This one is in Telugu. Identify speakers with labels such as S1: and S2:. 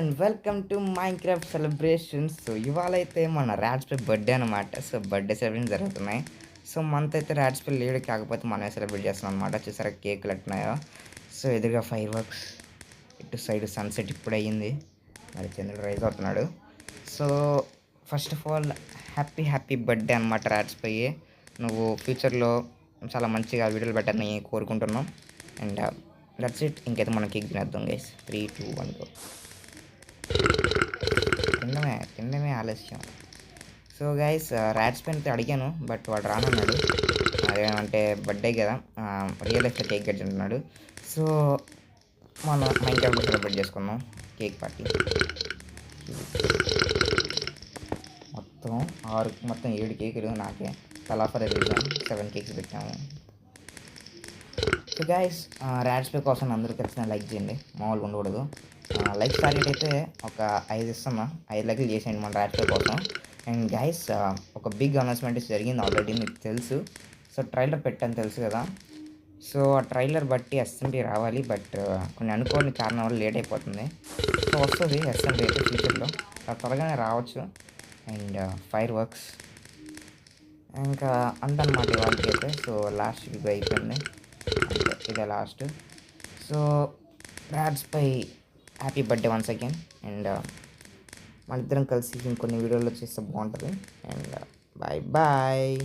S1: And welcome to Minecraft celebrations. So ఇవాళ అయితే మన ర్యాడ్స్పై బర్త్డే అనమాట. సో బర్త్డే సెలబ్రేషన్ జరుగుతున్నాయి. సో మనతో అయితే ర్యాడ్స్పై లేడు, కాకపోతే మనమే సెలబ్రేట్ చేస్తున్నాం అనమాట. చూసారా కేకులు ఎట్టున్నాయో. సో ఎదురుగా ఫైర్ వర్క్స్, ఇటు సైడ్ సన్సెట్ ఇప్పుడు అయ్యింది, మరి చంద్రుడు రైజ్ అవుతున్నాడు. So first of all happy birthday అనమాట ర్యాడ్స్పై. నువ్వు ఫ్యూచర్లో చాలా మంచిగా వీడియోలు పెట్టాలని కోరుకుంటున్నాం. And that's it. ఇంకైతే మనం కేక్ తినేద్దాం గైస్. 3, 2, 1 గో. తినడమే ఆలస్యం. సో గైస్, ర్యాడ్స్ పెన్ అయితే అడిగాను, బట్ వాడు రానన్నాడు. అదేమంటే బర్త్డే కదా, రియల్ లైఫ్లో కేక్ కట్ తింటున్నాడు. సో మనం మైన్క్రాఫ్ట్లో సెలబ్రేట్ చేసుకుందాం కేక్ పార్టీ. మొత్తం 7 కేకులు నాకే. తలాఫర్ రీజన్ 7 కేక్స్ పెట్టాము. సో గైస్, ర్యాడ్స్పే కోసం అందరూ ఖచ్చితంగా లైక్ చేయండి, మామూలుగా ఉండకూడదు. లైక్ టార్గెట్ అయితే ఒక 5 ఇస్తున్నా, 5 లైక్లు చేసేయండి మన ర్యాడ్స్పే కోసం. అండ్ గైస్, ఒక బిగ్ అనౌన్స్మెంట్ జరిగింది ఆల్రెడీ, మీకు తెలుసు. సో ట్రైలర్ పెట్టాను తెలుసు కదా. సో ఆ ట్రైలర్ బట్టి ఎస్ఎండి రావాలి, బట్ కొన్ని అనుకోని కారణం వల్ల లేట్ అయిపోతుంది. సో వస్తుంది ఎస్ఎండి అయితే ఫ్యూచర్లో, త్వరగానే రావచ్చు. అండ్ ఫైర్ వర్క్స్ ఇంకా అంతనమాట వాళ్ళకి అయితే. సో లాస్ట్ వీక్ అయిపోయింది, ఇదే లాస్ట్. సో ర్యాడ్స్పై happy birthday once again. And మన ఇద్దరం కలిసి ఇంకొన్ని వీడియోలో చేస్తే బాగుంటుంది. And bye.